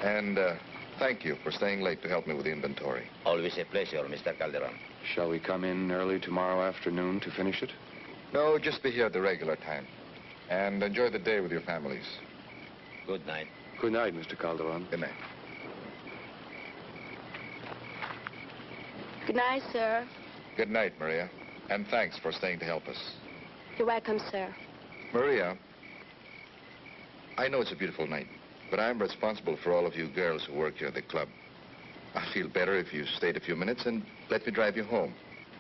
And thank you for staying late to help me with the inventory. Always a pleasure, Mr. Calderon. Shall we come in early tomorrow afternoon to finish it? No, just be here at the regular time. And enjoy the day with your families. Good night. Good night, Mr. Calderon. Good night. Good night, sir. Good night, Maria. And thanks for staying to help us. You're welcome, sir. Maria, I know it's a beautiful night, but I'm responsible for all of you girls who work here at the club. I feel better if you stayed a few minutes and let me drive you home.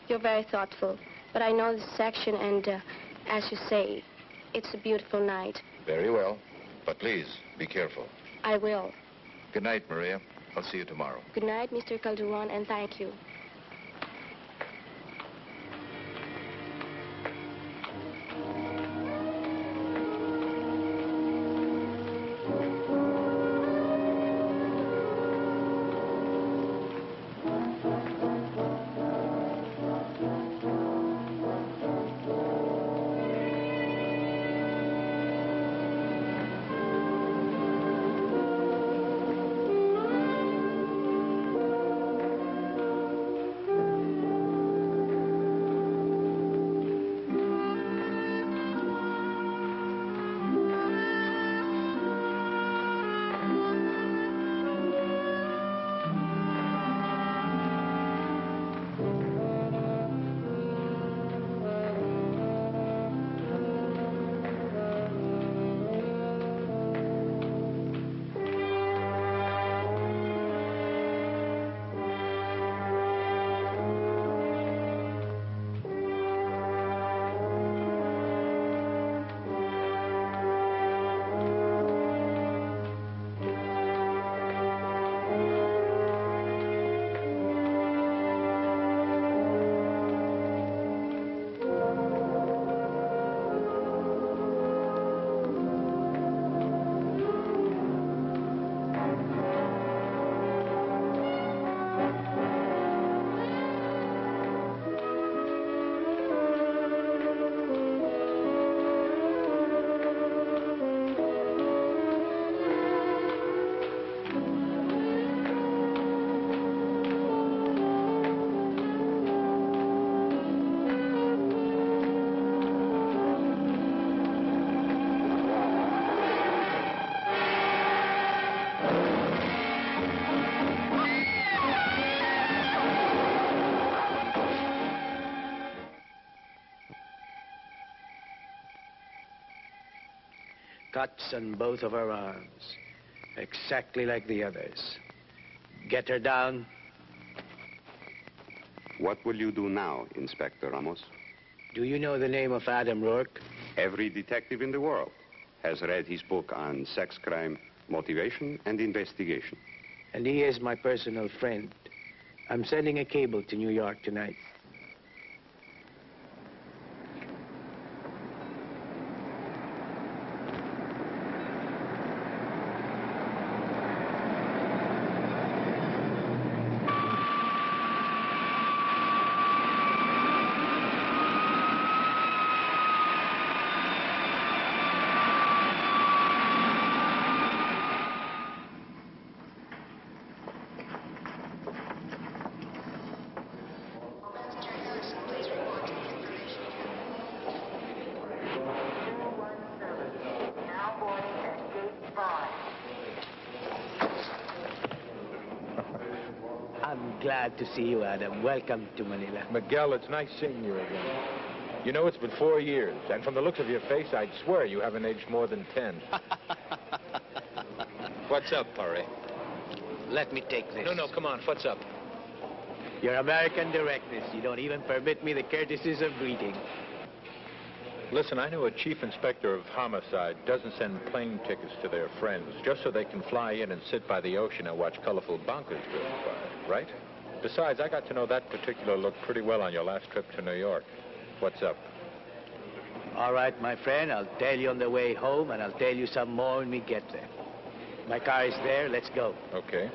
You're very thoughtful, but I know this section, and as you say, it's a beautiful night. Very well, but please, be careful. I will. Good night, Maria. I'll see you tomorrow. Good night, Mr. Calderon, and thank you. Cuts on both of her arms, exactly like the others. Get her down. What will you do now, Inspector Ramos? Do you know the name of Adam Rourke? Every detective in the world has read his book on sex crime, motivation, and investigation. And he is my personal friend. I'm sending a cable to New York tonight. I'm glad to see you, Adam. Welcome to Manila. Miguel, it's nice seeing you again. You know, it's been 4 years, and from the looks of your face, I'd swear you haven't aged more than 10. What's up, Pari? Let me take this. No, come on. What's up? Your American directness. You don't even permit me the courtesies of greeting. Listen, I know a chief inspector of homicide doesn't send plane tickets to their friends just so they can fly in and sit by the ocean and watch colorful bonkers drift by, right? Besides, I got to know that particular look pretty well on your last trip to New York. What's up? All right, my friend, I'll tell you on the way home, and I'll tell you some more when we get there. My car is there. Let's go. Okay.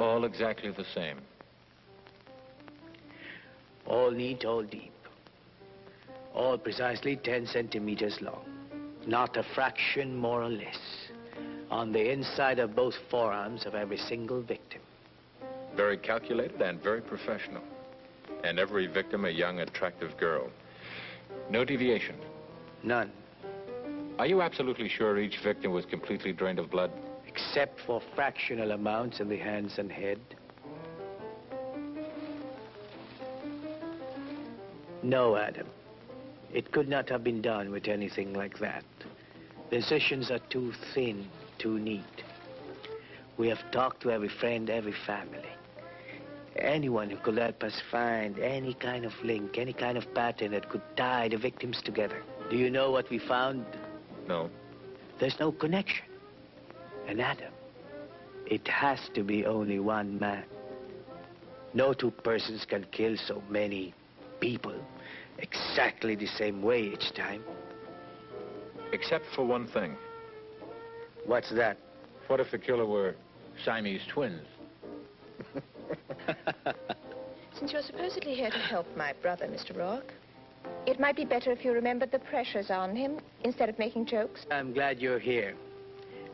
All exactly the same. All neat, all deep. All precisely 10 centimeters long. Not a fraction more or less. On the inside of both forearms of every single victim. Very calculated and very professional. And every victim a young, attractive girl. No deviation. None. Are you absolutely sure each victim was completely drained of blood? Except for fractional amounts in the hands and head. No, Adam. It could not have been done with anything like that. The incisions are too thin, too neat. We have talked to every friend, every family. Anyone who could help us find any kind of link, any kind of pattern that could tie the victims together. Do you know what we found? No. There's no connection. And Adam, it has to be only one man. No two persons can kill so many people exactly the same way each time. Except for one thing. What's that? What if the killer were Siamese twins? Since you're supposedly here to help my brother, Mr. Rourke, it might be better if you remembered the pressures on him instead of making jokes. I'm glad you're here.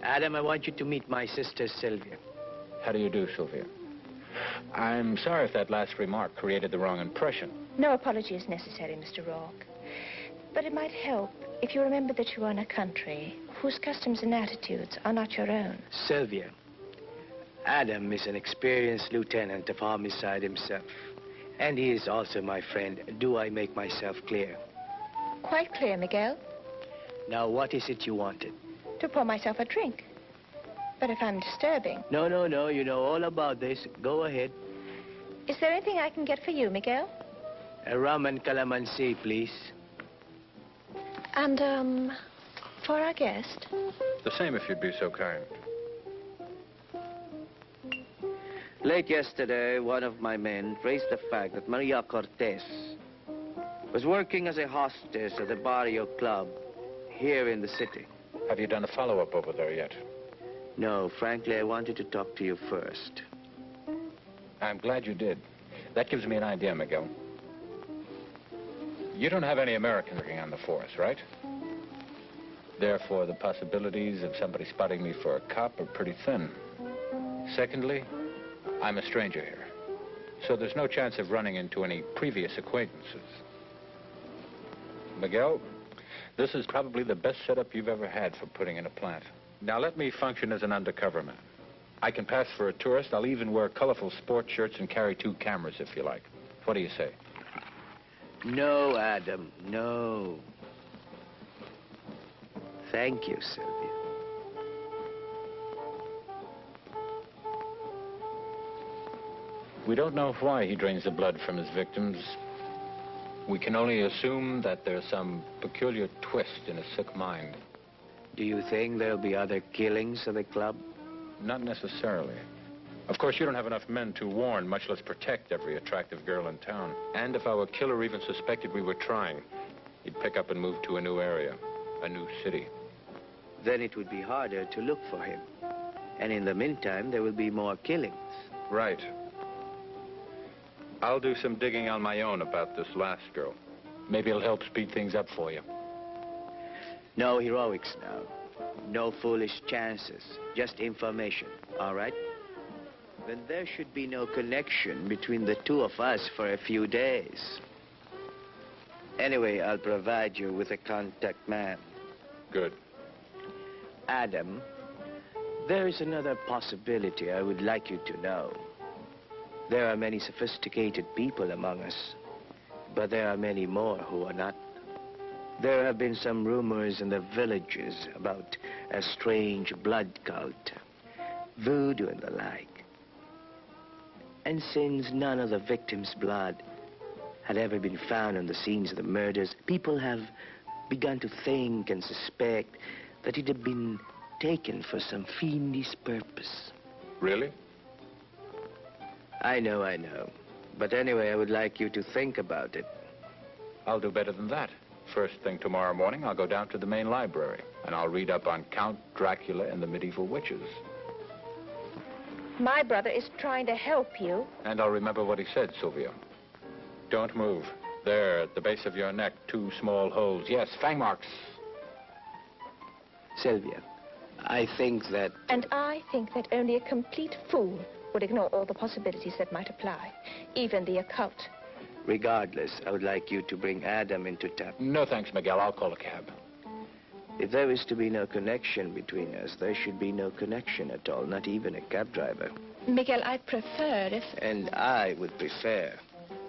Adam, I want you to meet my sister, Sylvia. How do you do, Sylvia? I'm sorry if that last remark created the wrong impression. No apology is necessary, Mr. Rourke. But it might help if you remember that you are in a country whose customs and attitudes are not your own. Sylvia, Adam is an experienced lieutenant of homicide himself. And he is also my friend. Do I make myself clear? Quite clear, Miguel. Now, what is it you wanted? To pour myself a drink. But if I'm disturbing... No, you know all about this. Go ahead. Is there anything I can get for you, Miguel? A rum and calamansi, please. And, for our guest? The same, if you'd be so kind. Late yesterday, one of my men traced the fact that Maria Cortez was working as a hostess at the Barrio Club here in the city. Have you done a follow-up over there yet? No, frankly, I wanted to talk to you first. I'm glad you did. That gives me an idea, Miguel. You don't have any Americans working on the force, right? Therefore, the possibilities of somebody spotting me for a cop are pretty thin. Secondly, I'm a stranger here, so there's no chance of running into any previous acquaintances. Miguel, this is probably the best setup you've ever had for putting in a plant. Now let me function as an undercover man. I can pass for a tourist. I'll even wear colorful sports shirts and carry 2 cameras if you like. What do you say? No, Adam, no. Thank you, Sylvia. We don't know why he drains the blood from his victims. We can only assume that there's some peculiar twist in his sick mind. Do you think there'll be other killings at the club? Not necessarily. Of course, you don't have enough men to warn, much less protect every attractive girl in town. And if our killer even suspected we were trying, he'd pick up and move to a new area, a new city. Then it would be harder to look for him. And in the meantime, there will be more killings. Right. I'll do some digging on my own about this last girl. Maybe it'll help speed things up for you. No heroics now. No foolish chances. Just information, all right? Then there should be no connection between the two of us for a few days. Anyway, I'll provide you with a contact man. Good. Adam, there is another possibility I would like you to know. There are many sophisticated people among us, but there are many more who are not. There have been some rumors in the villages about a strange blood cult, voodoo and the like. And since none of the victims' blood had ever been found on the scenes of the murders, people have begun to think and suspect that it had been taken for some fiendish purpose. Really? I know. But anyway, I would like you to think about it. I'll do better than that. First thing tomorrow morning, I'll go down to the main library, and I'll read up on Count Dracula and the medieval witches. My brother is trying to help you. And I'll remember what he said, Sylvia. Don't move. There, at the base of your neck, 2 small holes. Yes, fang marks. Sylvia, I think that... And I think that only a complete fool would ignore all the possibilities that might apply, even the occult. Regardless, I would like you to bring Adam into town. No, thanks, Miguel. I'll call a cab. If there is to be no connection between us, there should be no connection at all, not even a cab driver. Miguel, I'd prefer if... And I would prefer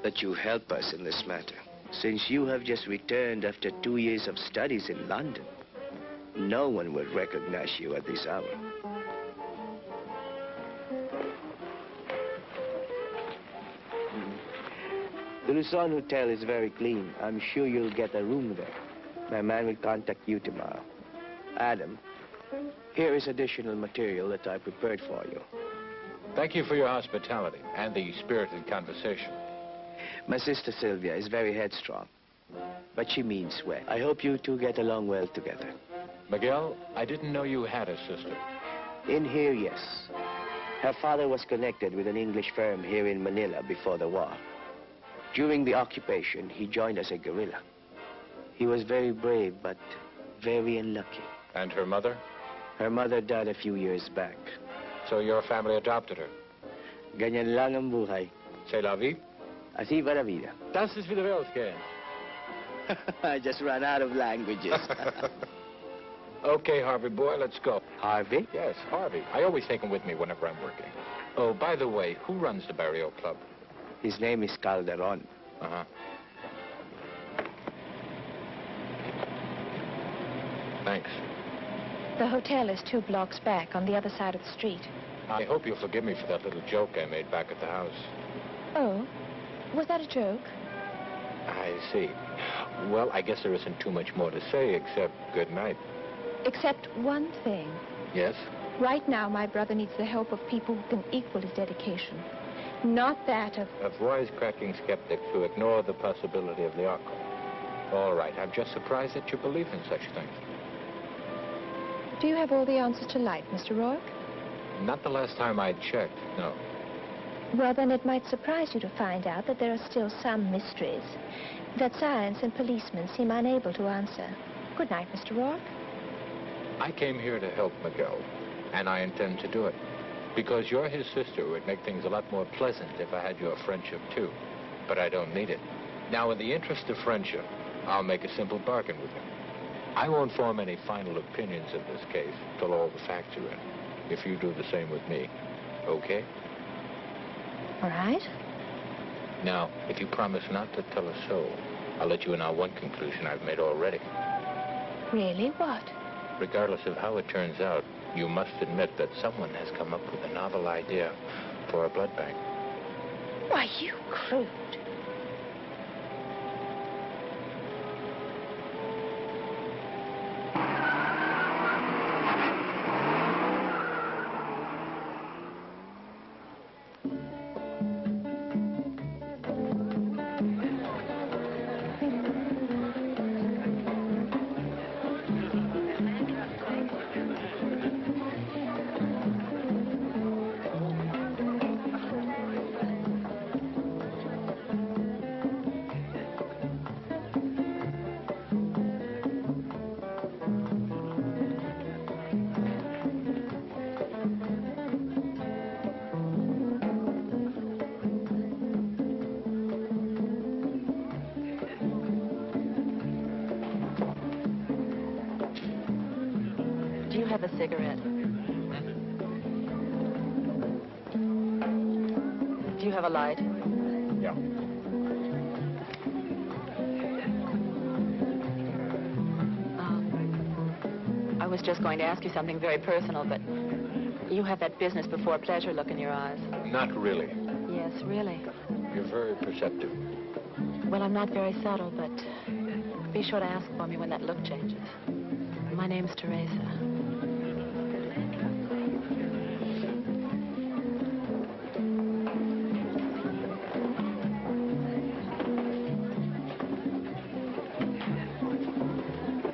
that you help us in this matter. Since you have just returned after 2 years of studies in London, no one will recognize you at this hour. The Luzon Hotel is very clean. I'm sure you'll get a room there. My man will contact you tomorrow. Adam, here is additional material that I prepared for you. Thank you for your hospitality and the spirited conversation. My sister Sylvia is very headstrong, but she means well. I hope you two get along well together. Miguel, I didn't know you had a sister. In here, yes. Her father was connected with an English firm here in Manila before the war. During the occupation, he joined as a guerrilla. He was very brave, but very unlucky. And her mother? Her mother died a few years back. So your family adopted her? Ganyan lang ang buhay. C'est la vie? Así va la vida. Das ist wieder Weltgehen. I just ran out of languages. Okay, Harvey boy, let's go. Harvey? Yes, Harvey. I always take him with me whenever I'm working. Oh, by the way, who runs the Barrio Club? His name is Calderon. Uh-huh. Thanks. The hotel is 2 blocks back on the other side of the street. I hope you'll forgive me for that little joke I made back at the house. Oh, was that a joke? I see. Well, I guess there isn't too much more to say except good night. Except one thing. Yes? Right now, my brother needs the help of people who can equal his dedication. Not that of... Of wisecracking skeptics who ignore the possibility of the occult. All right, I'm just surprised that you believe in such things. Do you have all the answers to life, Mr. Rourke? Not the last time I checked, no. Well, then it might surprise you to find out that there are still some mysteries that science and policemen seem unable to answer. Good night, Mr. Rourke. I came here to help Miguel, and I intend to do it. Because you're his sister, it would make things a lot more pleasant if I had your friendship, too. But I don't need it. Now, in the interest of friendship, I'll make a simple bargain with him. I won't form any final opinions in this case till all the facts are in. If you do the same with me, okay? All right. Now, if you promise not to tell a soul, I'll let you in on one conclusion I've made already. Really? What? Regardless of how it turns out, you must admit that someone has come up with a novel idea for a blood bank. Why, you crude. Do you have a cigarette? Do you have a light? Yeah. I was just going to ask you something very personal, but you have that business before pleasure look in your eyes. Not really. Yes, really. You're very perceptive. Well, I'm not very subtle, but be sure to ask for me when that look changes. My name's Teresa.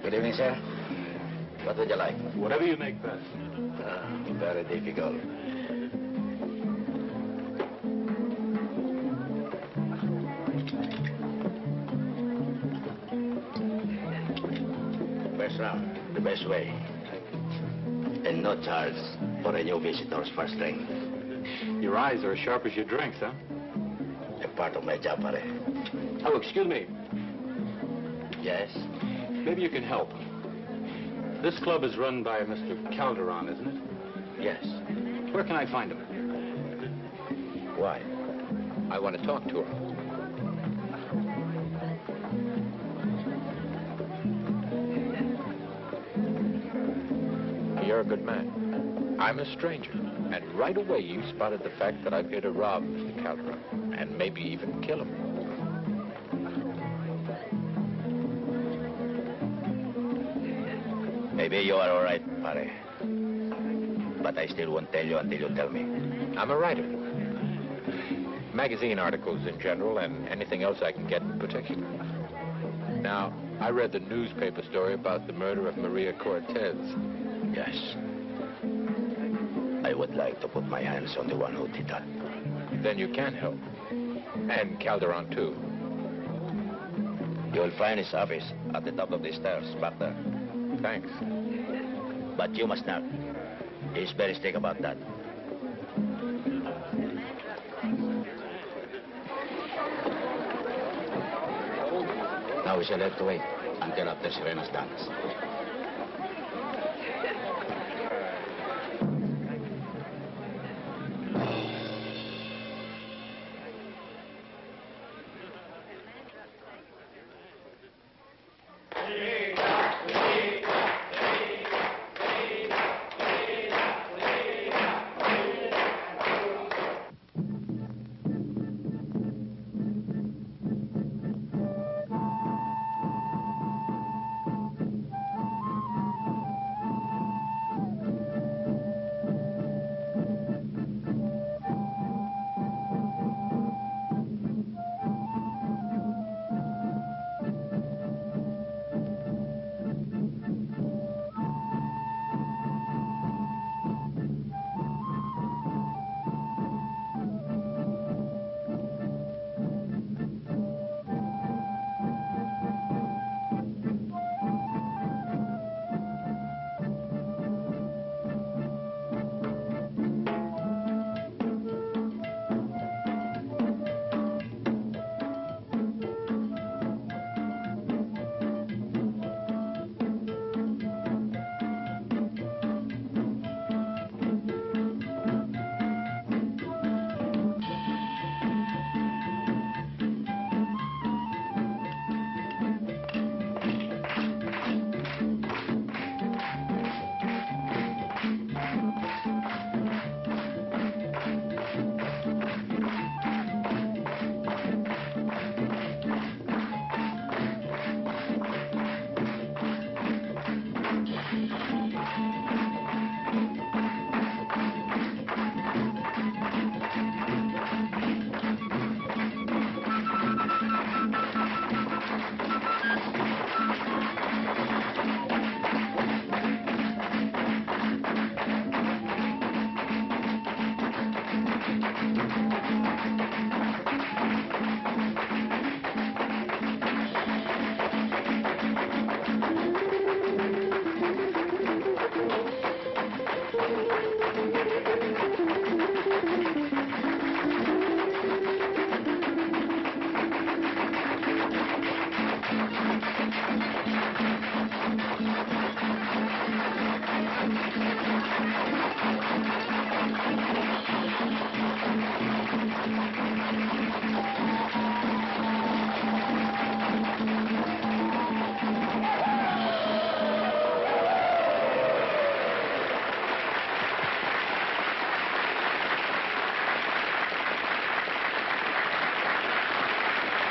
Good evening, sir. What would you like? Whatever you make best. Very difficult. First round, the best way. And no charge for a new visitor's first drink. Your eyes are as sharp as your drinks, huh? A part of my job, pare. Oh, excuse me. Yes? Maybe you can help. This club is run by Mr. Calderon, isn't it? Yes. Where can I find him? Why? I want to talk to him. You're a good man. I'm a stranger. And right away you spotted the fact that I'm here to rob Mr. Calderon. And maybe even kill him. Maybe you are all right, pare. But I still won't tell you until you tell me. I'm a writer. Magazine articles in general and anything else I can get in particular. Now, I read the newspaper story about the murder of Maria Cortez. Yes. I would like to put my hands on the one who did that. Then you can help. And Calderon, too. You'll find his office at the top of the stairs, back there. Thanks. But you must not. He's very strict about that. Now we shall have to wait until after Serena's dance.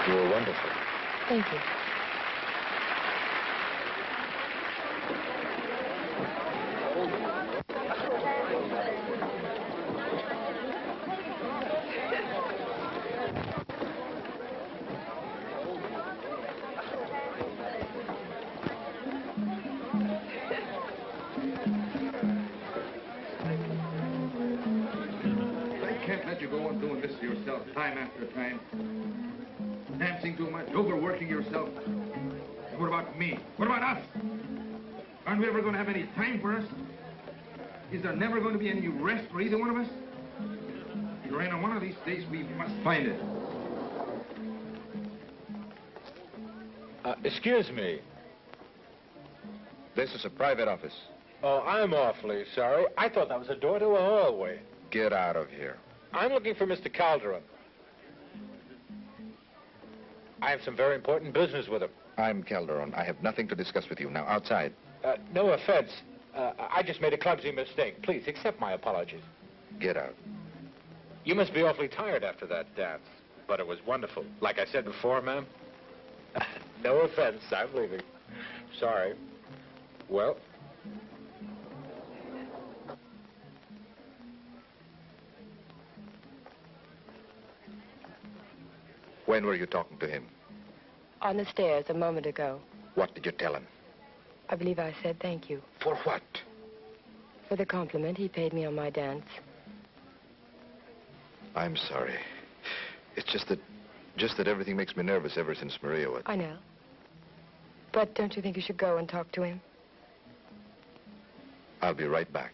You were wonderful. Thank you. I can't let you go on doing this to yourself time after time. Dancing too much, overworking yourself. What about me? What about us? Aren't we ever going to have any time for us? Is there never going to be any rest for either one of us? Lorena, one of these days we must find it. Excuse me. This is a private office. Oh, I'm awfully sorry. I thought that was a door to a hallway. Get out of here. I'm looking for Mr. Calderon. I have some very important business with him. I'm Calderon. I have nothing to discuss with you. Now, outside. No offense. I just made a clumsy mistake. Please, accept my apologies. Get out. You must be awfully tired after that dance. But it was wonderful. Like I said before, ma'am. No offense. I'm leaving. Sorry. Well... When were you talking to him? On the stairs a moment ago. What did you tell him? I believe I said thank you. For what? For the compliment he paid me on my dance. I'm sorry. It's just that everything makes me nervous ever since Maria went. I know. But don't you think you should go and talk to him? I'll be right back.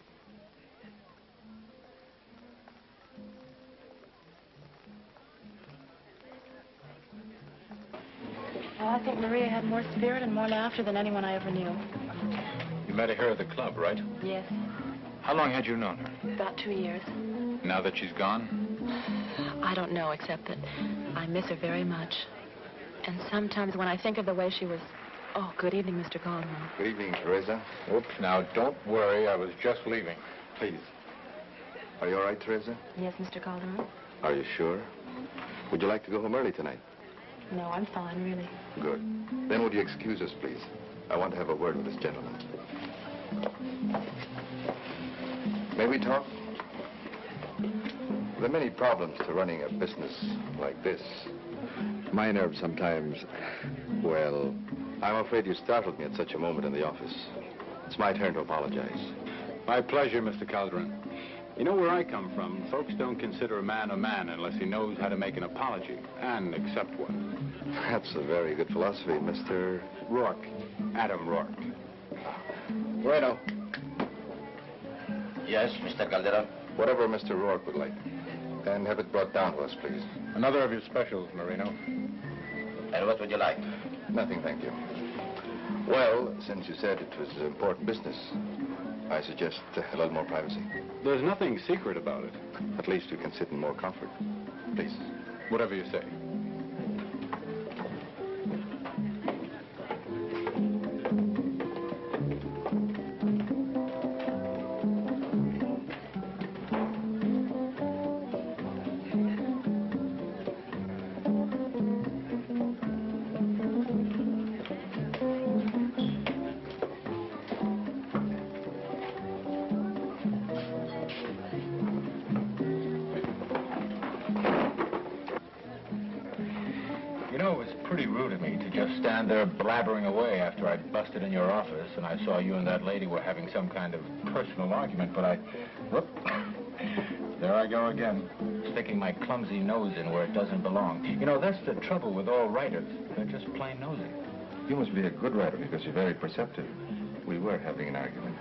Well, I think Maria had more spirit and more laughter than anyone I ever knew. You met her at the club, right? Yes, How long had you known her? about 2 years. Now that she's gone? I don't know, except that I miss her very much. And sometimes when I think of the way she was... Oh, good evening, Mr. Calderon. Good evening, Teresa. Oops, now don't worry. I was just leaving. Please. Are you all right, Teresa? Yes, Mr. Calderon? Are you sure? Would you like to go home early tonight? No, I'm fine, really. Good. Then would you excuse us, please? I want to have a word with this gentleman. May we talk? There are many problems to running a business like this. My nerves sometimes, well, I'm afraid you startled me at such a moment in the office. It's my turn to apologize. My pleasure, Mr. Calderon. You know where I come from, folks don't consider a man unless he knows how to make an apology and accept one. That's a very good philosophy, Mr. Rourke. Adam Rourke. Bueno. Yes, Mr. Calderon? Whatever Mr. Rourke would like. And have it brought down to us, please. Another of your specials, Marino. And what would you like? Nothing, thank you. Well, since you said it was important business, I suggest a little more privacy. There's nothing secret about it. At least we can sit in more comfort. Please. Whatever you say. There blabbering away after I busted in your office and I saw you and that lady were having some kind of personal argument, but whoop, there I go again, sticking my clumsy nose in where it doesn't belong. You know, that's the trouble with all writers. They're just plain nosy. You must be a good writer because you're very perceptive. We were having an argument.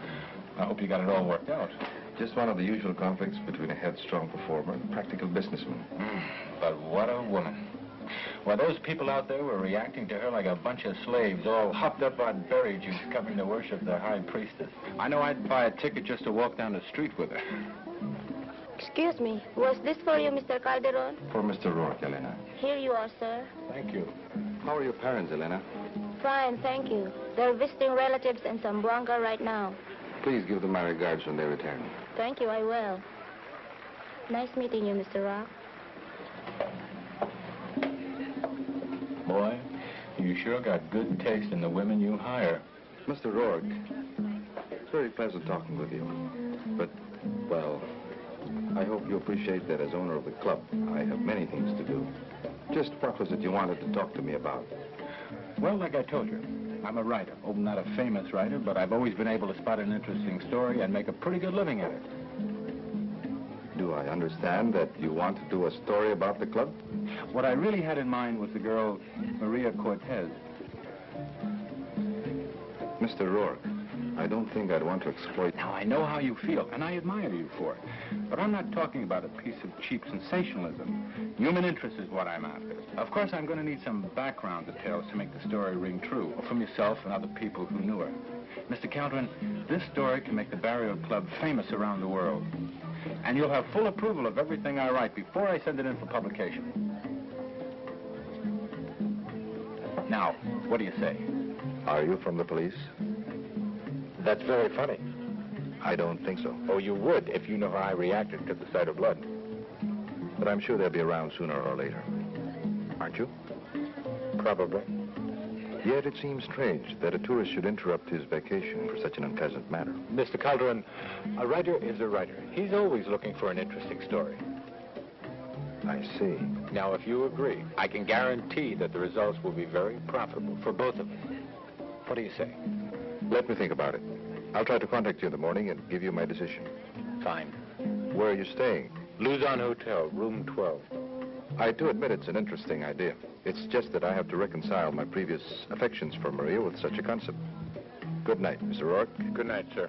I hope you got it all worked out. Just one of the usual conflicts between a headstrong performer and a practical businessman. But what a woman. Well, those people out there were reacting to her like a bunch of slaves, all hopped up on berry juice, coming to worship their high priestess. I know I'd buy a ticket just to walk down the street with her. Excuse me, was this for you, Mr. Calderon? For Mr. Rourke, Elena. Here you are, sir. Thank you. How are your parents, Elena? Fine, thank you. They're visiting relatives in Zamboanga right now. Please give them my regards when they return. Thank you, I will. Nice meeting you, Mr. Rock. Boy, you sure got good taste in the women you hire. Mr. Rourke, it's very pleasant talking with you. But, well, I hope you appreciate that as owner of the club, I have many things to do. Just what was it you wanted to talk to me about? Well, like I told you, I'm a writer. Oh, not a famous writer, but I've always been able to spot an interesting story and make a pretty good living at it. Do I understand that you want to do a story about the club? What I really had in mind was the girl, Maria Cortez. Mr. Rourke, I don't think I'd want to exploit... Now, I know how you feel, and I admire you for it. But I'm not talking about a piece of cheap sensationalism. Human interest is what I'm after. Of course, I'm going to need some background details to make the story ring true, from yourself and other people who knew her. Mr. Calderon, this story can make the Burial Club famous around the world. And you'll have full approval of everything I write before I send it in for publication. Now, what do you say? Are you from the police? That's very funny. I don't think so. Oh, you would if you know how I reacted to the sight of blood. But I'm sure they'll be around sooner or later. Aren't you? Probably. Yet it seems strange that a tourist should interrupt his vacation for such an unpleasant matter. Mr. Calderon, a writer is a writer. He's always looking for an interesting story. I see. Now, if you agree, I can guarantee that the results will be very profitable for both of us. What do you say? Let me think about it. I'll try to contact you in the morning and give you my decision. Fine. Where are you staying? Luzon Hotel, room 12. I do admit it's an interesting idea. It's just that I have to reconcile my previous affections for Maria with such a concept. Good night, Mr. Rourke. Good night, sir.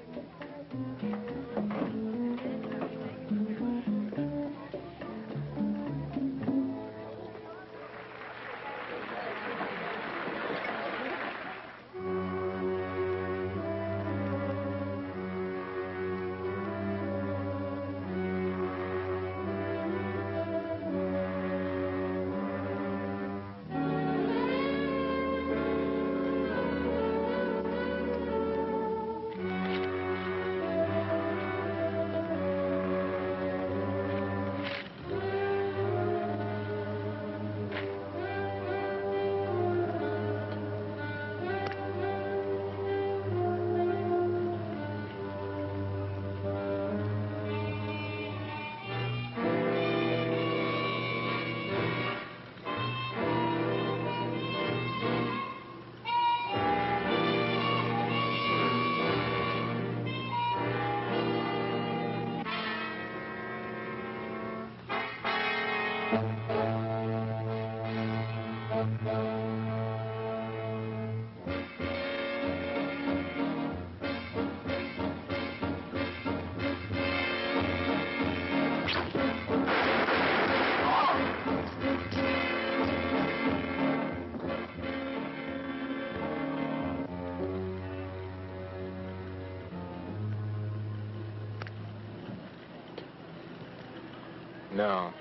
No.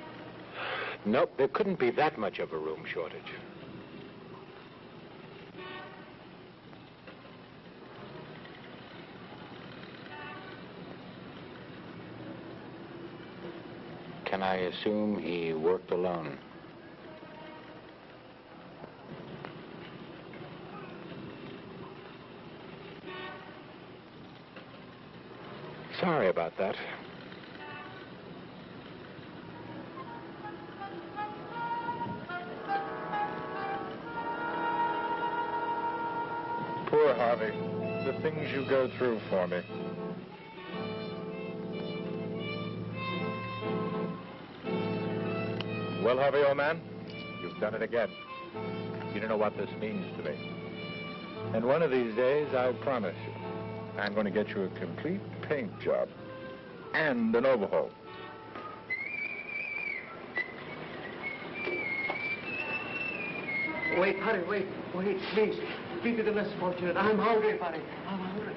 Nope, there couldn't be that much of a room shortage. Can I assume he worked alone? Sorry about that. Poor Harvey. The things you go through for me. Well, Harvey, old man, you've done it again. You don't know what this means to me. And one of these days, I promise you, I'm going to get you a complete paint job and an overhaul. Wait, Harry, wait, please. Be the less fortunate. I'm hungry, Harry. I'm hungry.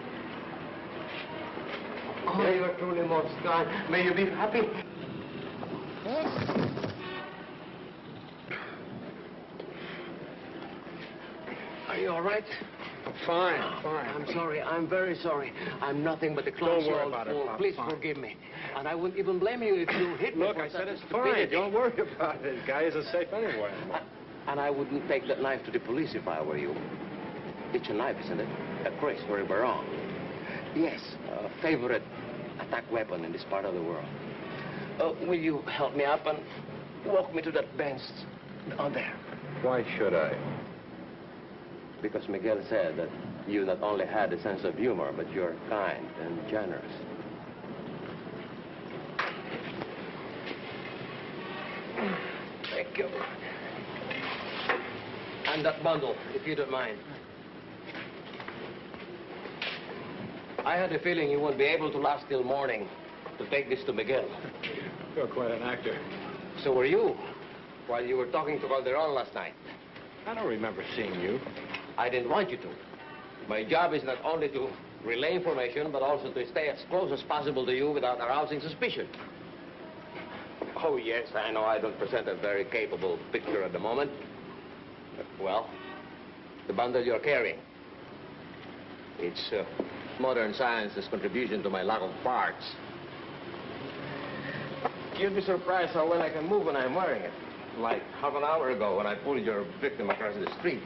Oh, you are truly most kind. May you be happy. Are you all right? Fine. I'm sorry. I'm very sorry. I'm nothing but a clumsy old fool. Please forgive me. And I wouldn't even blame you if you hit me. Look, I said it's fine. Don't worry about it. This guy isn't safe anyway. And I wouldn't take that knife to the police if I were you. It's a knife, isn't it? A Chris, very wrong. Yes, a favorite attack weapon in this part of the world. Will you help me up and walk me to that bench on there? Why should I? Because Miguel said that you not only had a sense of humor, but you're kind and generous. Thank you. And that bundle, if you don't mind. I had a feeling you wouldn't be able to last till morning to take this to Miguel. You're quite an actor. So were you, while you were talking to Calderon last night. I don't remember seeing you. I didn't want you to. My job is not only to relay information, but also to stay as close as possible to you without arousing suspicion. Oh, yes, I know I don't present a very capable picture at the moment. But, well, the bundle you're carrying. It's modern science's contribution to my lack of parts. You'd be surprised how well I can move when I'm wearing it. Like half an hour ago when I pulled your victim across the street.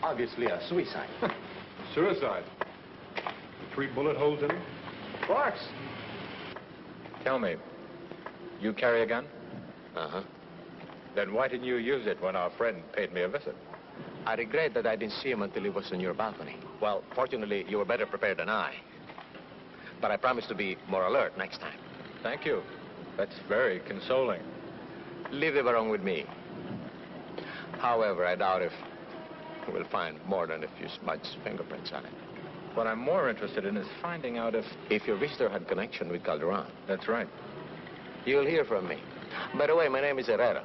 Obviously a suicide. Suicide? 3 bullet holes in him? Of course. Tell me, you carry a gun? Uh-huh. Then why didn't you use it when our friend paid me a visit? I regret that I didn't see him until he was on your balcony. Well, fortunately, you were better prepared than I. But I promise to be more alert next time. Thank you. That's very consoling. Leave the barong with me. However, I doubt if we'll find more than a few smudged fingerprints on it. What I'm more interested in is finding out if your visitor had connection with Calderon. That's right. You'll hear from me. By the way, my name is Herrera.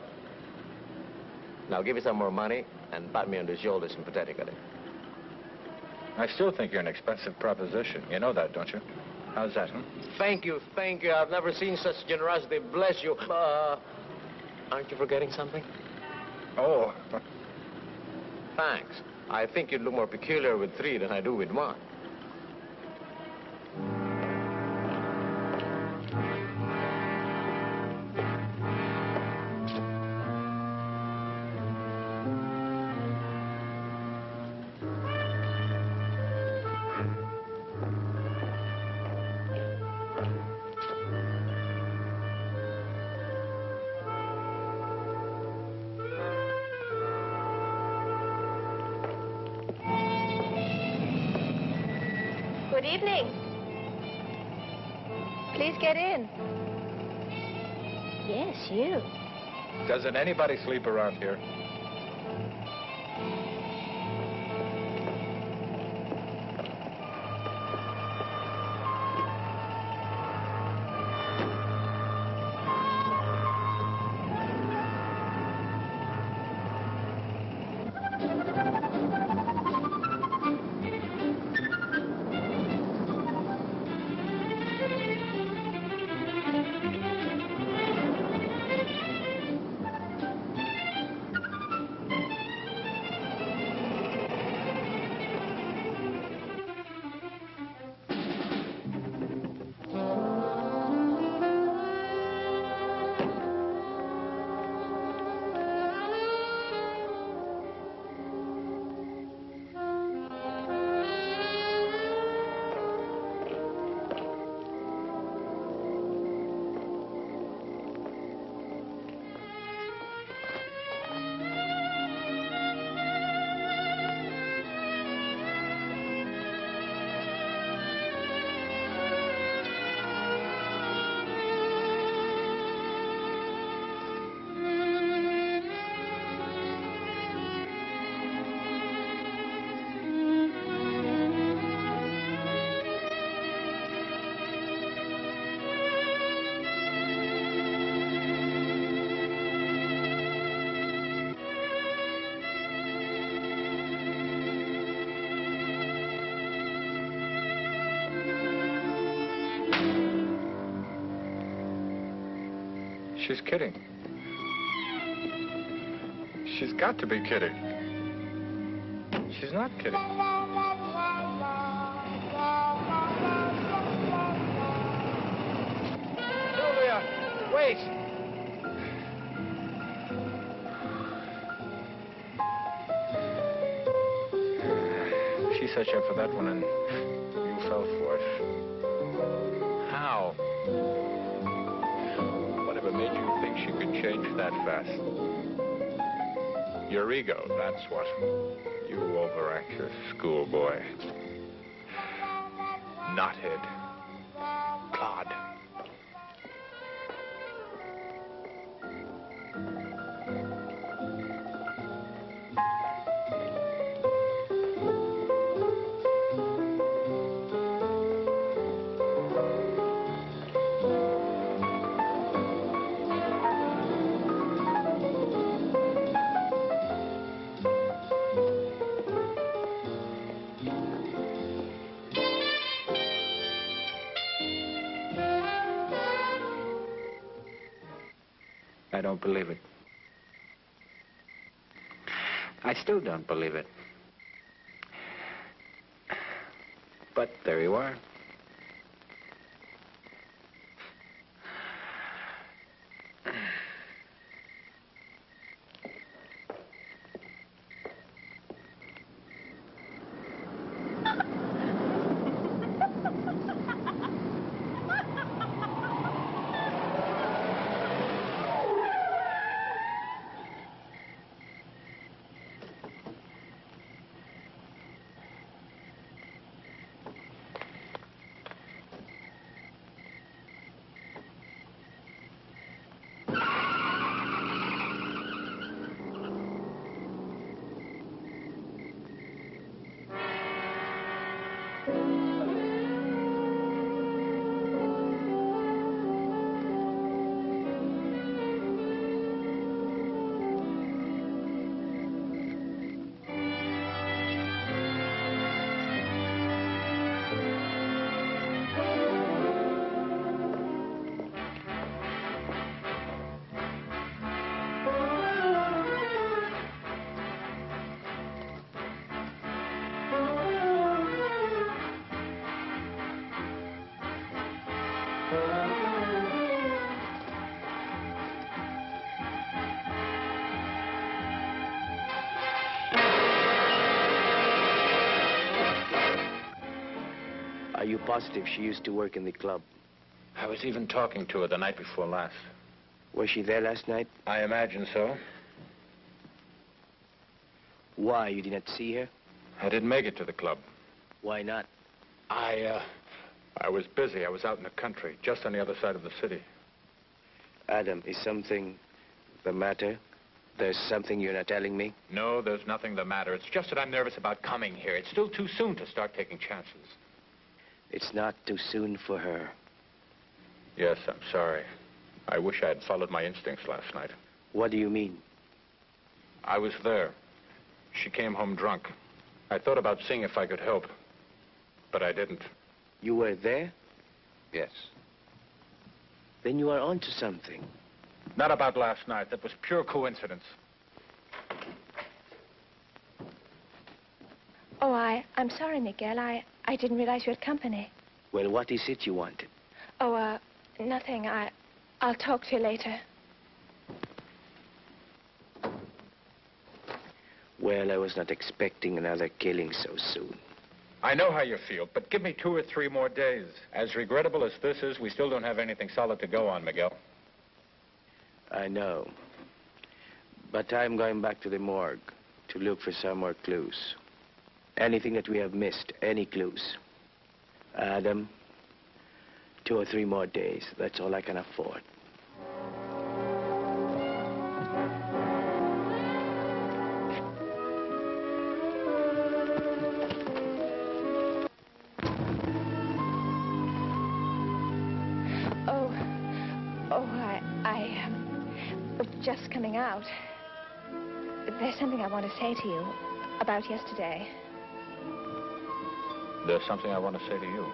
Now give me some more money and pat me on the shoulder sympathetically. I still think you're an expensive proposition. You know that, don't you? How's that, huh? Thank you, thank you. I've never seen such generosity. Bless you. Aren't you forgetting something? Oh. Thanks. I think you'd look more peculiar with 3 than I do with 1. Good evening. Please get in. Yes, you. Doesn't anybody sleep around here? She's kidding. She's got to be kidding. She's not kidding. Sylvia, wait! She set you up for that one, and you fell for it. How? Whatever made you think she could change that fast? Your ego, that's what. You overactive schoolboy. Knothead. Clod. I don't believe it. I still don't believe it. But there you are. Are you positive she used to work in the club? I was even talking to her the night before last. Was she there last night? I imagine so. Why, you did not see her? I didn't make it to the club. Why not? I was busy. I was out in the country, just on the other side of the city. Adam, is something the matter? There's something you're not telling me? No, there's nothing the matter. It's just that I'm nervous about coming here. It's still too soon to start taking chances. It's not too soon for her. Yes, I'm sorry. I wish I had followed my instincts last night. What do you mean? I was there. She came home drunk. I thought about seeing if I could help, but I didn't. You were there? Yes. Then you are onto something. Not about last night. That was pure coincidence. Oh, I'm sorry, Miguel. I didn't realize you had company. Well, what is it you wanted? Oh, nothing. I'll talk to you later. Well, I was not expecting another killing so soon. I know how you feel, but give me 2 or 3 more days. As regrettable as this is, we still don't have anything solid to go on, Miguel. I know. But I'm going back to the morgue to look for some more clues. Anything that we have missed, any clues. Adam, 2 or 3 more days. That's all I can afford. Just coming out. There's something I want to say to you about yesterday. There's something I want to say to you.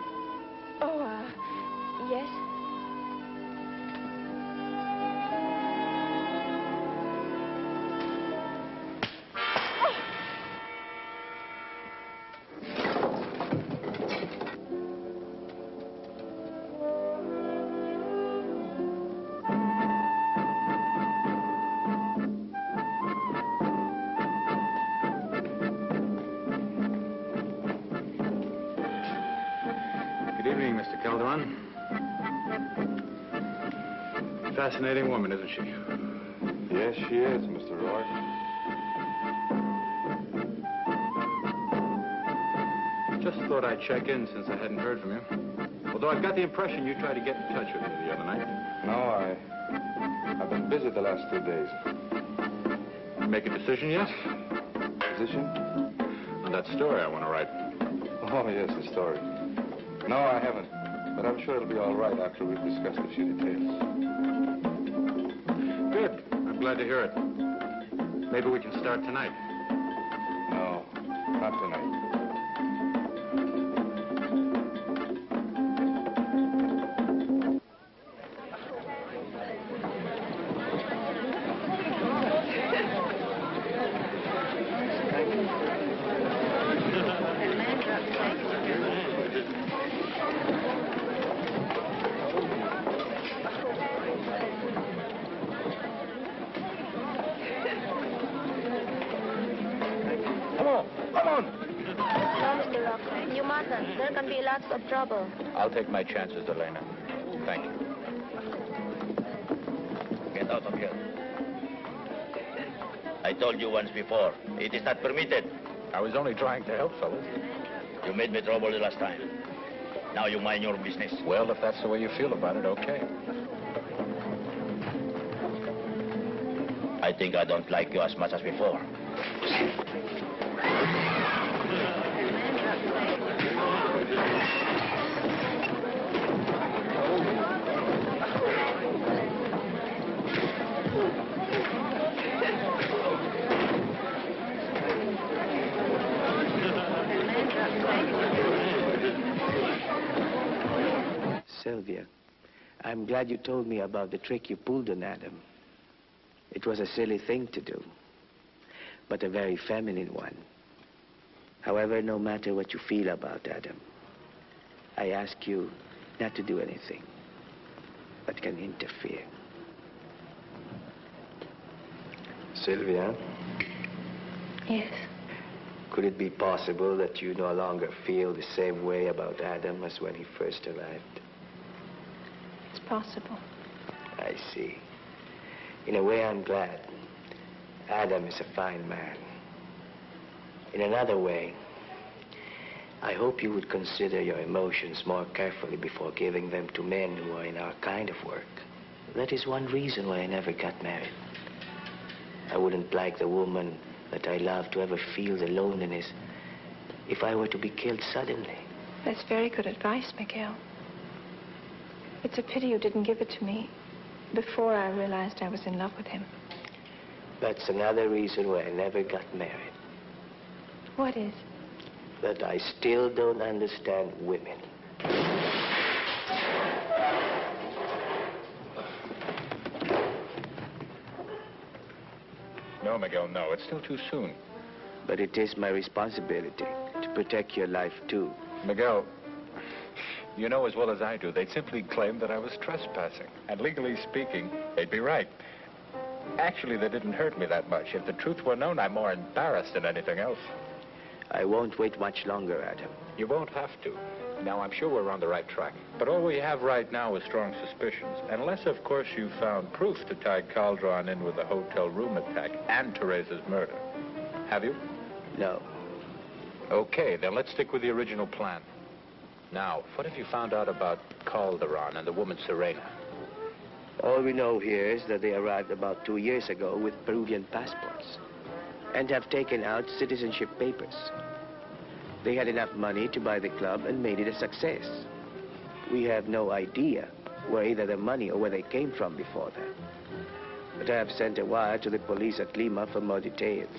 Oh, yes? Fascinating woman, isn't she? Yes, she is, Mr. Roy. Just thought I'd check in since I hadn't heard from you. Although I've got the impression you tried to get in touch with me the other night. No, I've been busy the last 2 days. Make a decision yet? Decision? On that story I want to write. Oh, yes, the story. No, I haven't. But I'm sure it'll be all right after we've discussed a few details. Good. I'm glad to hear it. Maybe we can start tonight. No, not tonight. mustn't. There can be lots of trouble. I'll take my chances, Elena. Thank you. Get out of here. I told you once before, it is not permitted. I was only trying to help, fellas. You made me trouble the last time. Now you mind your business. Well, if that's the way you feel about it, okay. I think I don't like you as much as before. Sylvia, I'm glad you told me about the trick you pulled on Adam. It was a silly thing to do, but a very feminine one. However, no matter what you feel about Adam, I ask you not to do anything that can interfere. Sylvia? Yes. Could it be possible that you no longer feel the same way about Adam as when he first arrived? It's possible. I see. In a way, I'm glad. Adam is a fine man. In another way, I hope you would consider your emotions more carefully before giving them to men who are in our kind of work. That is one reason why I never got married. I wouldn't like the woman that I love to ever feel the loneliness if I were to be killed suddenly. That's very good advice, Miguel. It's a pity you didn't give it to me before I realized I was in love with him. That's another reason why I never got married. What is? That I still don't understand women. No, Miguel, no. It's still too soon. But it is my responsibility to protect your life, too. Miguel, you know as well as I do, they'd simply claim that I was trespassing. And legally speaking, they'd be right. Actually, they didn't hurt me that much. If the truth were known, I'm more embarrassed than anything else. I won't wait much longer, Adam. You won't have to. Now, I'm sure we're on the right track. But all we have right now is strong suspicions. Unless, of course, you found proof to tie Calderon in with the hotel room attack and Teresa's murder. Have you? No. Okay, then let's stick with the original plan. Now, what have you found out about Calderon and the woman Serena? All we know here is that they arrived about 2 years ago with Peruvian passports and have taken out citizenship papers. They had enough money to buy the club and made it a success. We have no idea where either the money or where they came from before that. But I have sent a wire to the police at Lima for more details.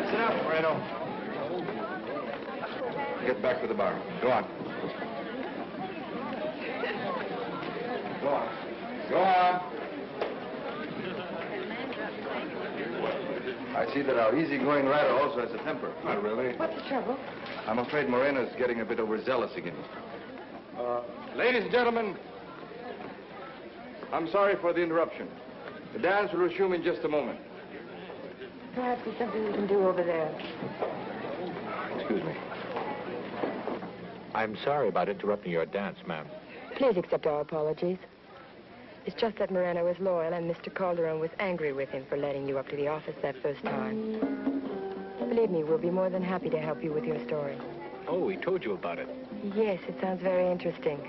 That's enough, Moreno. Get back to the bar. Go on. Go on. Go on. I see that our easygoing rider also has a temper. Not really. What's the trouble? I'm afraid Moreno's getting a bit overzealous again. Ladies and gentlemen, I'm sorry for the interruption. The dance will resume in just a moment. Perhaps there's something we can do over there. Excuse me. I'm sorry about interrupting your dance, ma'am. Please accept our apologies. It's just that Moreno is loyal, and Mr. Calderon was angry with him for letting you up to the office that first time. Believe me, we'll be more than happy to help you with your story. Oh, he told you about it. Yes, it sounds very interesting.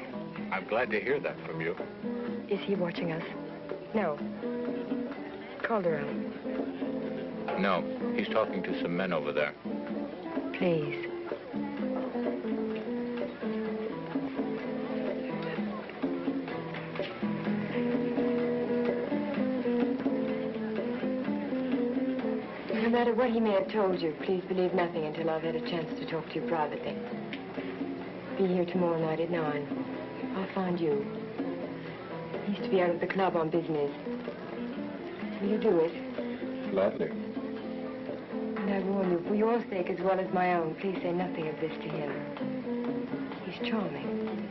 I'm glad to hear that from you. Is he watching us? No. Calderon. No, he's talking to some men over there. Please. No matter what he may have told you, please believe nothing until I've had a chance to talk to you privately. Be here tomorrow night at 9. I'll find you. He used to be out at the club on business. Will you do it? Gladly. And I warn you, for your sake as well as my own, please say nothing of this to him. He's charming,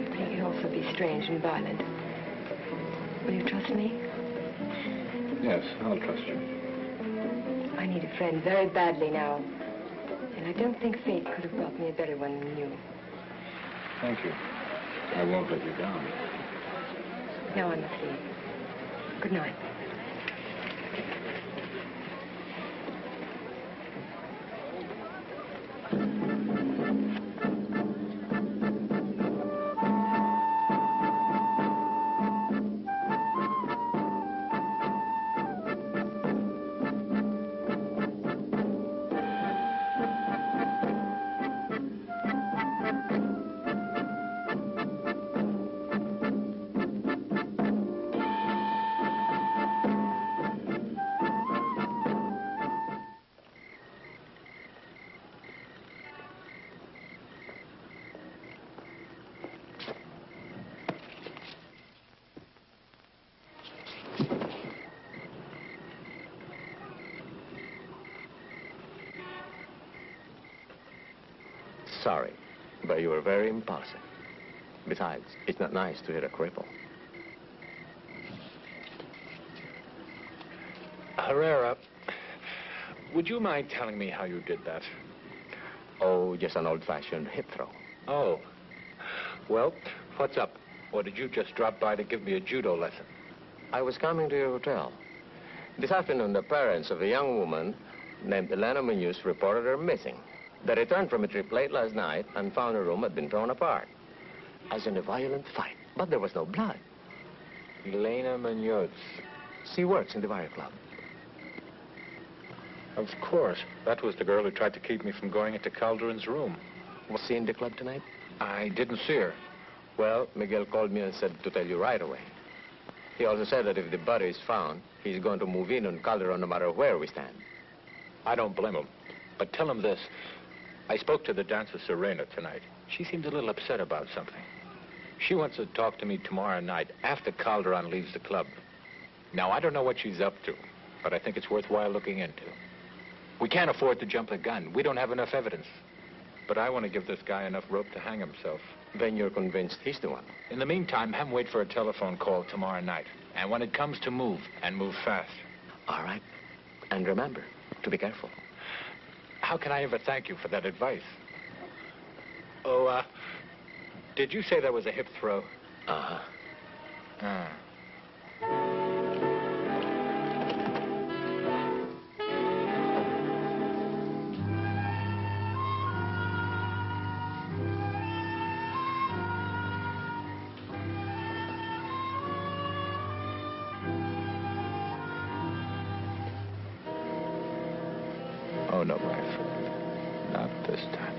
but he can also be strange and violent. Will you trust me? Yes, I'll trust you. I need a friend very badly now. And I don't think fate could have brought me a better one than you. Thank you. I won't let you down. Now I must leave. Good night. Sorry, but you were very impulsive. Besides, it's not nice to hit a cripple. Herrera, would you mind telling me how you did that? Oh, just an old-fashioned hip throw. Oh. Well, what's up? Or did you just drop by to give me a judo lesson? I was coming to your hotel. This afternoon, the parents of a young woman named Elena Munoz reported her missing. They returned from a trip late last night and found her room had been torn apart, as in a violent fight. But there was no blood. Elena Munoz. She works in the Barrio Club. Of course. That was the girl who tried to keep me from going into Calderon's room. Was she in the club tonight? I didn't see her. Well, Miguel called me and said to tell you right away. He also said that if the body is found, he's going to move in on Calderon no matter where we stand. I don't blame him. But tell him this. I spoke to the dancer Serena tonight. She seemed a little upset about something. She wants to talk to me tomorrow night after Calderon leaves the club. Now, I don't know what she's up to, but I think it's worthwhile looking into. We can't afford to jump the gun. We don't have enough evidence. But I want to give this guy enough rope to hang himself. Then you're convinced he's the one? In the meantime, have him wait for a telephone call tomorrow night. And when it comes to move, and move fast. All right. And remember, to be careful. How can I ever thank you for that advice? Oh, did you say there was a hip throw? Uh-huh. Ah. Oh, no, my friend. Not this time.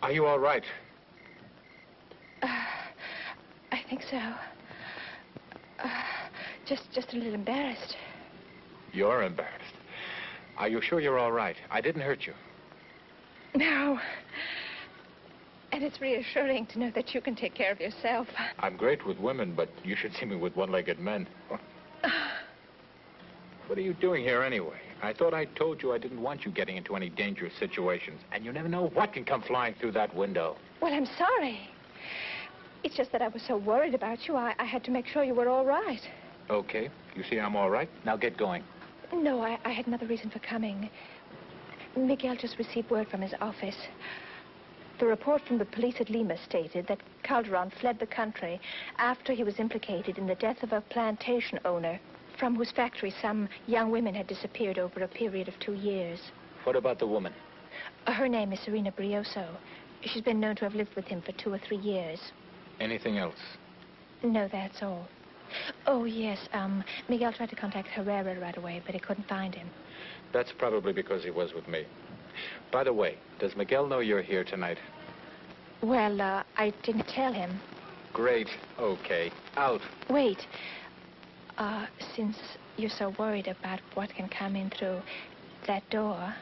Are you all right? think so. Just a little embarrassed. You're embarrassed. Are you sure you're all right? I didn't hurt you. No. And it's reassuring to know that you can take care of yourself. I'm great with women, but you should see me with one-legged men. What are you doing here anyway? I thought I told you I didn't want you getting into any dangerous situations. And you never know what can come flying through that window. Well, I'm sorry. It's just that I was so worried about you, I had to make sure you were all right. Okay. You see I'm all right? Now get going. No, I had another reason for coming. Miguel just received word from his office. The report from the police at Lima stated that Calderon fled the country after he was implicated in the death of a plantation owner from whose factory some young women had disappeared over a period of 2 years. What about the woman? Her name is Serena Brioso. She's been known to have lived with him for 2 or 3 years. Anything else? No, that's all. Oh, yes, Miguel tried to contact Herrera right away, but he couldn't find him. That's probably because he was with me. By the way, does Miguel know you're here tonight? Well, I didn't tell him. Great. Okay. Out. Wait. Since you're so worried about what can come in through that door,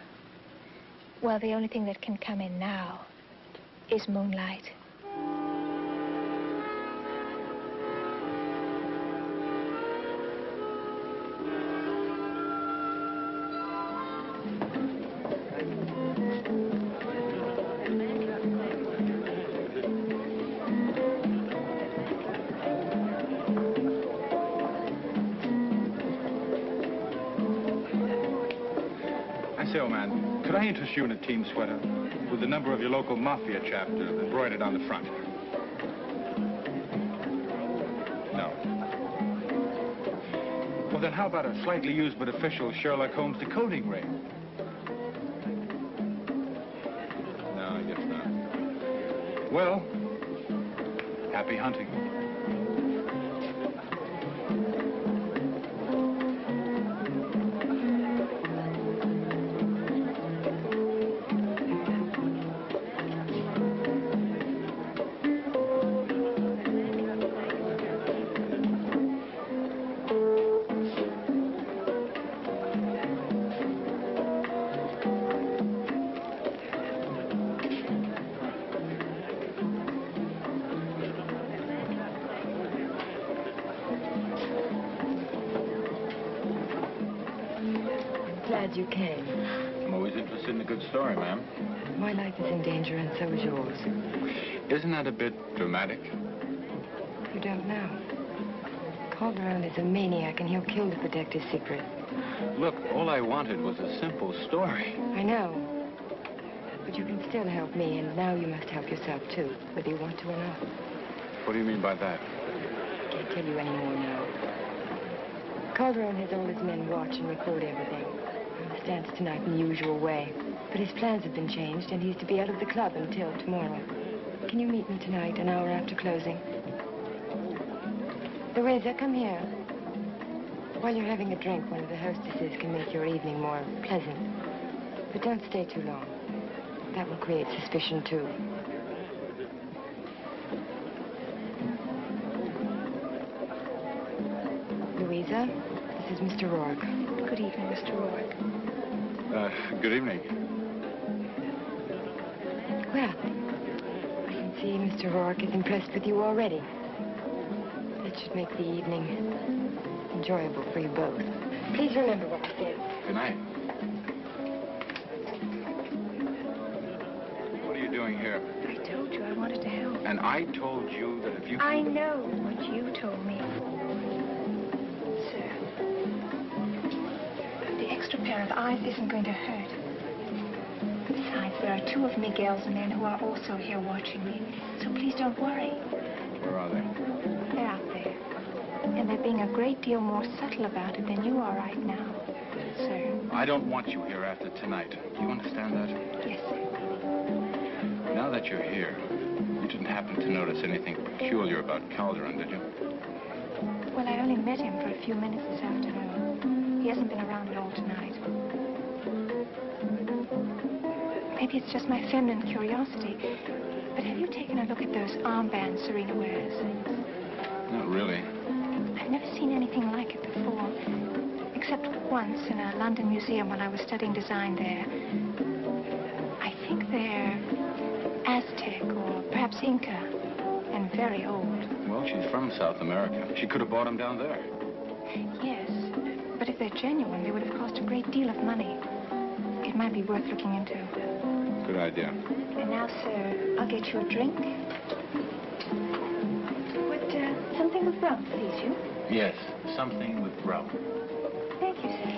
well, the only thing that can come in now is moonlight. Could I interest you in a team sweater with the number of your local mafia chapter embroidered on the front? No. Well, then how about a slightly used but official Sherlock Holmes decoding ring? No, I guess not. Well, happy hunting. You came. I'm always interested in a good story, ma'am. My life is in danger, and so is yours. Isn't that a bit dramatic? You don't know. Calderon is a maniac, and he'll kill to protect his secret. Look, all I wanted was a simple story. I know. But you can still help me, and now you must help yourself, too, whether you want to or not. What do you mean by that? I can't tell you anymore now. Calderon has all his men watch and record everything. Stands tonight in the usual way. But his plans have been changed, and he's to be out of the club until tomorrow. Can you meet me tonight, an hour after closing? Louisa, come here. While you're having a drink, one of the hostesses can make your evening more pleasant. But don't stay too long. That will create suspicion, too. Louisa, this is Mr. Rourke. Good evening, Mr. Rourke. Good evening. Well, I can see Mr. Rourke is impressed with you already. That should make the evening enjoyable for you both. Please remember what I said. Good night. What are you doing here? I told you I wanted to help. And I told you that if you... I know what you told me. Sir, the extra pair of eyes isn't going to hurt. Besides, there are 2 of Miguel's men who are also here watching me. So please don't worry. Where are they? They're out there. And they're being a great deal more subtle about it than you are right now, sir. I don't want you here after tonight. Do you understand that? Yes, sir. Now that you're here, you didn't happen to notice anything peculiar about Calderon, did you? Well, I only met him for a few minutes this afternoon. He hasn't been around at all tonight. Maybe it's just my feminine curiosity, but have you taken a look at those armbands Serena wears? Not really. I've never seen anything like it before, except once in a London museum when I was studying design there. I think they're Aztec or perhaps Inca, and very old. Well, she's from South America. She could have bought them down there. Yes, but if they're genuine, they would have cost a great deal of money. It might be worth looking into. Good idea. And now, sir, I'll get you a drink. Would something with rum please you? Yes, something with rum. Thank you, sir.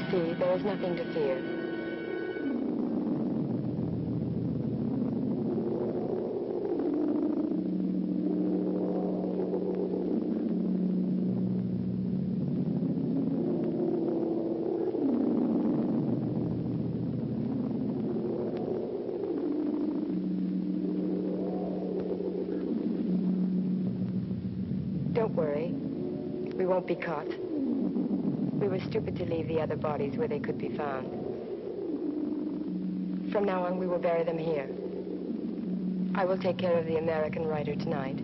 See, there is nothing to fear. Don't worry. We won't be caught. We were stupid to leave the other bodies where they could be found. From now on, we will bury them here. I will take care of the American writer tonight.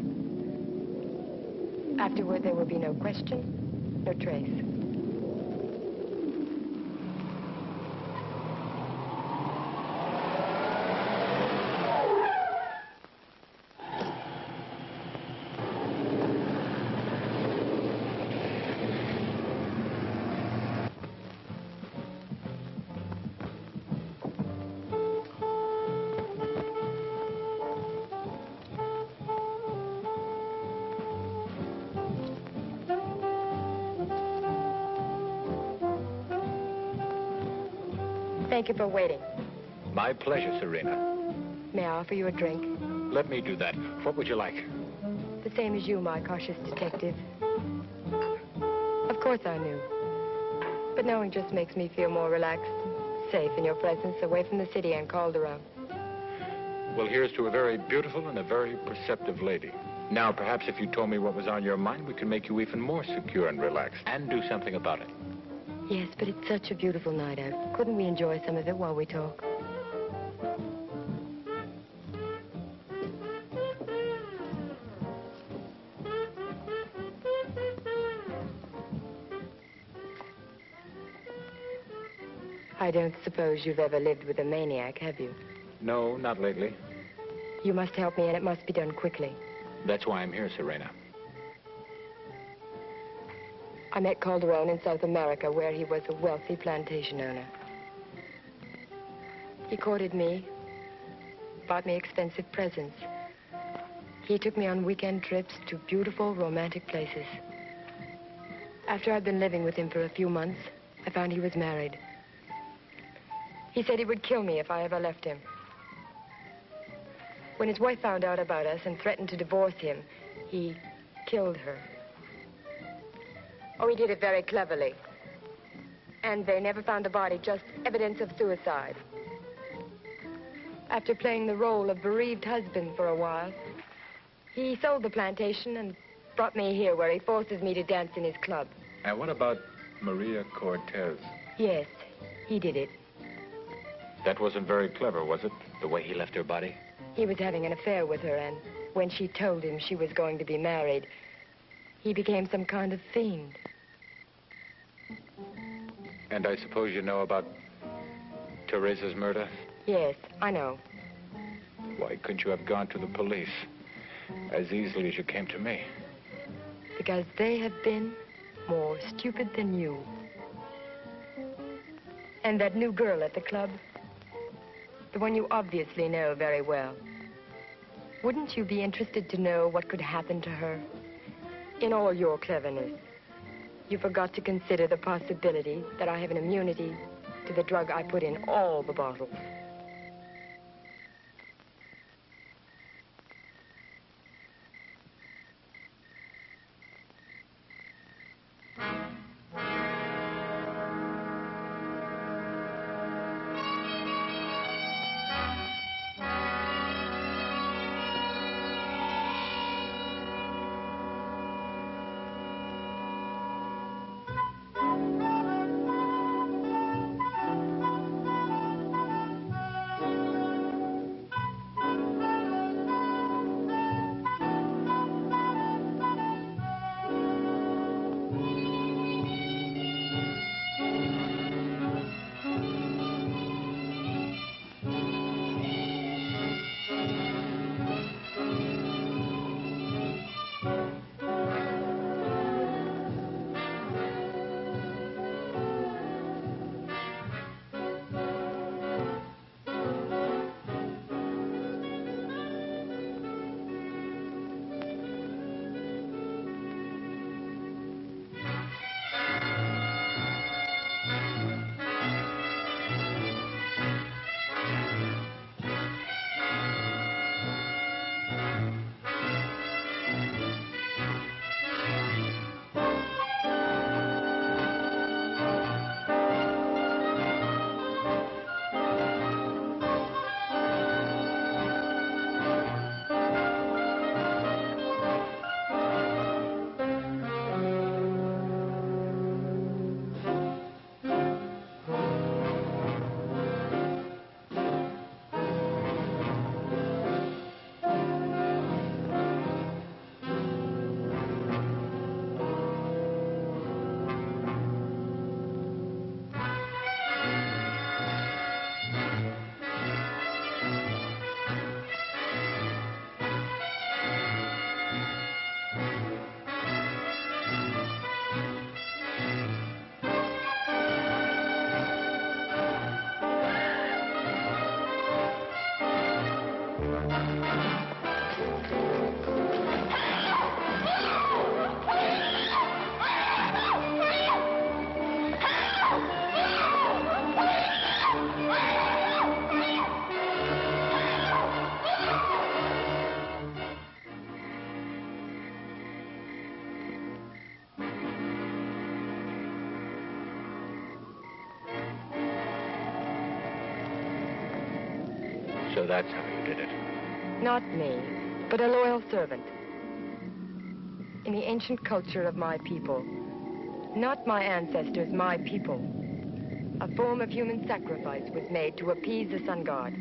Afterward, there will be no question, no trace. Thank you for waiting. My pleasure, Serena. May I offer you a drink? Let me do that. What would you like? The same as you, my cautious detective. Of course I knew. But knowing just makes me feel more relaxed, safe in your presence, away from the city and Calderon. Well, here's to a very beautiful and a very perceptive lady. Now, perhaps if you told me what was on your mind, we could make you even more secure and relaxed and do something about it. Yes, but it's such a beautiful night out. Couldn't we enjoy some of it while we talk? I don't suppose you've ever lived with a maniac, have you? No, not lately. You must help me, and it must be done quickly. That's why I'm here, Serena. I met Calderon in South America, where he was a wealthy plantation owner. He courted me, bought me expensive presents. He took me on weekend trips to beautiful, romantic places. After I'd been living with him for a few months, I found he was married. He said he would kill me if I ever left him. When his wife found out about us and threatened to divorce him, he killed her. Oh, he did it very cleverly. And they never found a body, just evidence of suicide. After playing the role of bereaved husband for a while, he sold the plantation and brought me here where he forces me to dance in his club. And what about Maria Cortez? Yes, he did it. That wasn't very clever, was it? The way he left her body? He was having an affair with her, and when she told him she was going to be married, he became some kind of fiend. And I suppose you know about Teresa's murder? Yes, I know. Why couldn't you have gone to the police as easily as you came to me? Because they have been more stupid than you. And that new girl at the club, the one you obviously know very well. Wouldn't you be interested to know what could happen to her? In all your cleverness, you forgot to consider the possibility that I have an immunity to the drug I put in all the bottles. So that's how you did it. Not me, but a loyal servant. In the ancient culture of my people, not my ancestors, my people, a form of human sacrifice was made to appease the sun god.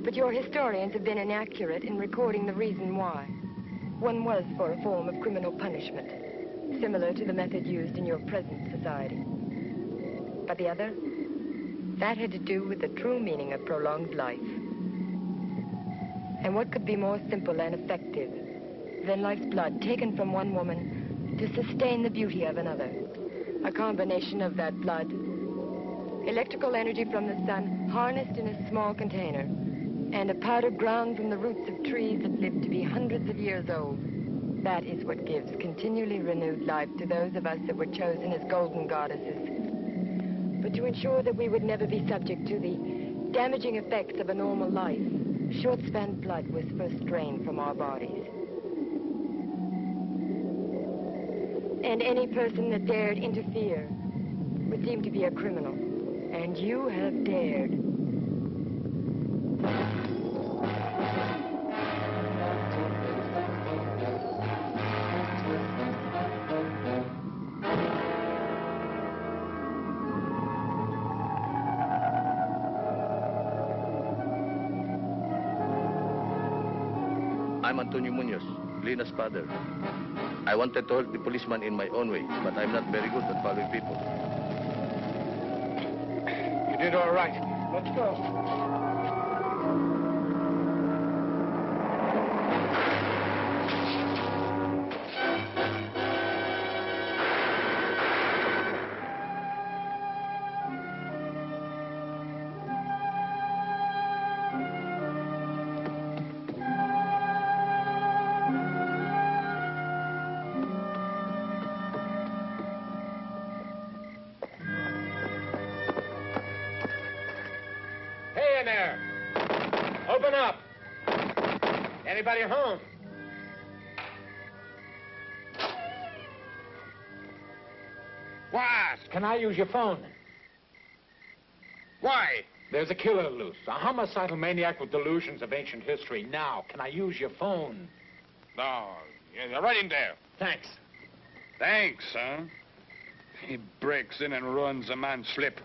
But your historians have been inaccurate in recording the reason why. One was for a form of criminal punishment, similar to the method used in your present society. But the other, that had to do with the true meaning of prolonged life. And what could be more simple and effective than life's blood taken from one woman to sustain the beauty of another? A combination of that blood, electrical energy from the sun harnessed in a small container, and a powder ground from the roots of trees that lived to be hundreds of years old. That is what gives continually renewed life to those of us that were chosen as golden goddesses. But to ensure that we would never be subject to the damaging effects of a normal life, short-span blood was first drained from our bodies. And any person that dared interfere would seem to be a criminal. And you have dared. I'm Antonio Munoz, Lina's father. I wanted to help the policeman in my own way, but I'm not very good at following people. You did all right. Let's go. Hey in there! Open up! Anybody home? What? Can I use your phone? Why? There's a killer loose, a homicidal maniac with delusions of ancient history. Now, can I use your phone? No, yeah, right in there. Thanks. Thanks, huh? He breaks in and runs a man slip.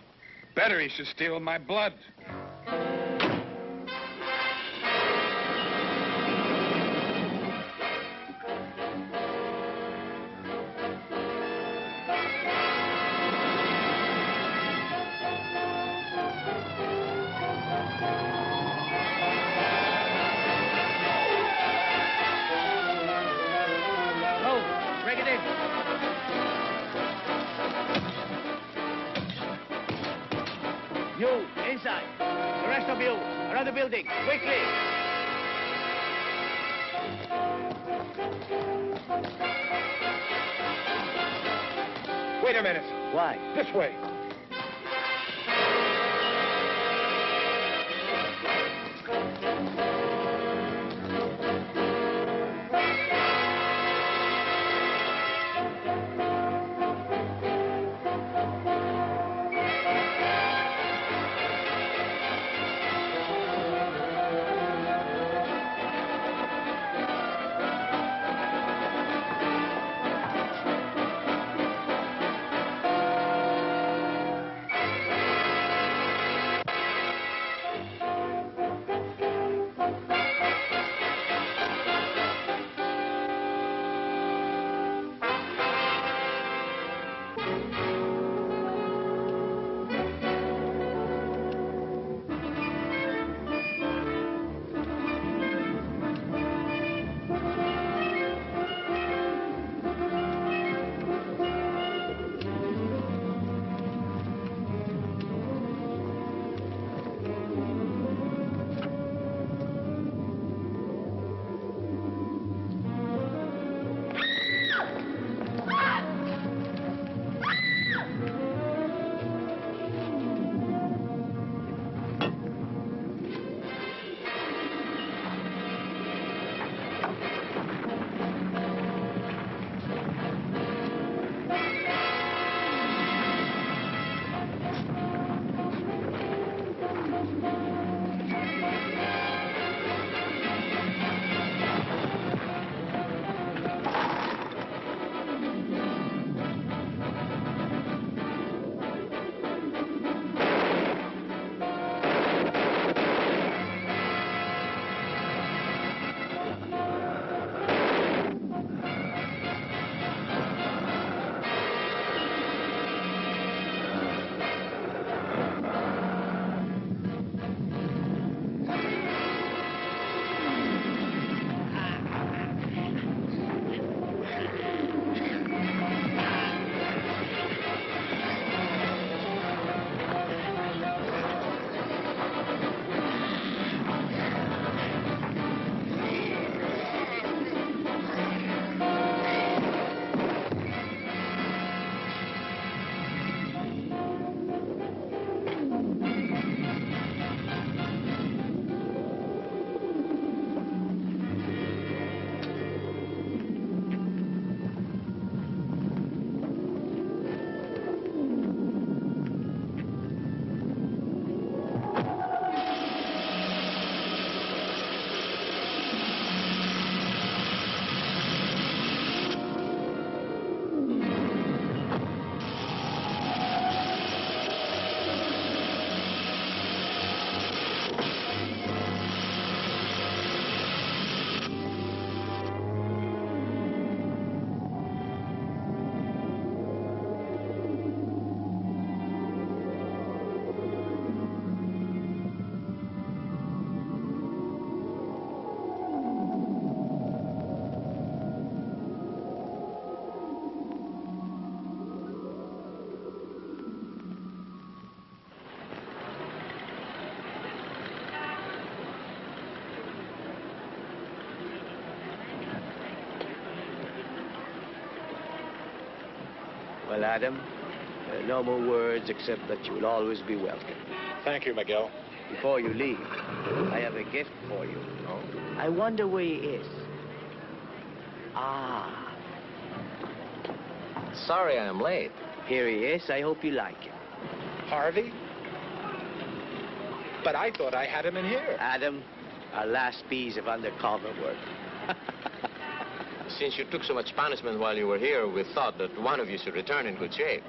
Better he should steal my blood. Break it in. You, inside. The rest of you, around the building, quickly. Wait a minute. Why? This way. Well, Adam, no more words except that you'll always be welcome. Thank you, Miguel. Before you leave, I have a gift for you. Oh? I wonder where he is. Ah. Sorry I'm late. Here he is. I hope you like him. Harvey? But I thought I had him in here. Adam, our last piece of undercover work. Since you took so much punishment while you were here, we thought that one of you should return in good shape.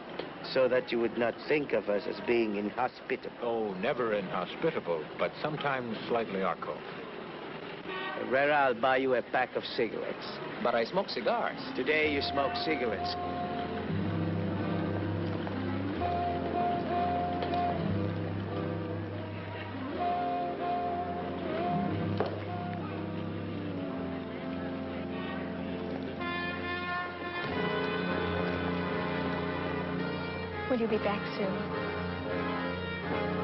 So that you would not think of us as being inhospitable. Oh, never inhospitable, but sometimes slightly awkward. Herrera, I'll buy you a pack of cigarettes. But I smoke cigars. Today you smoke cigarettes. Will you be back soon?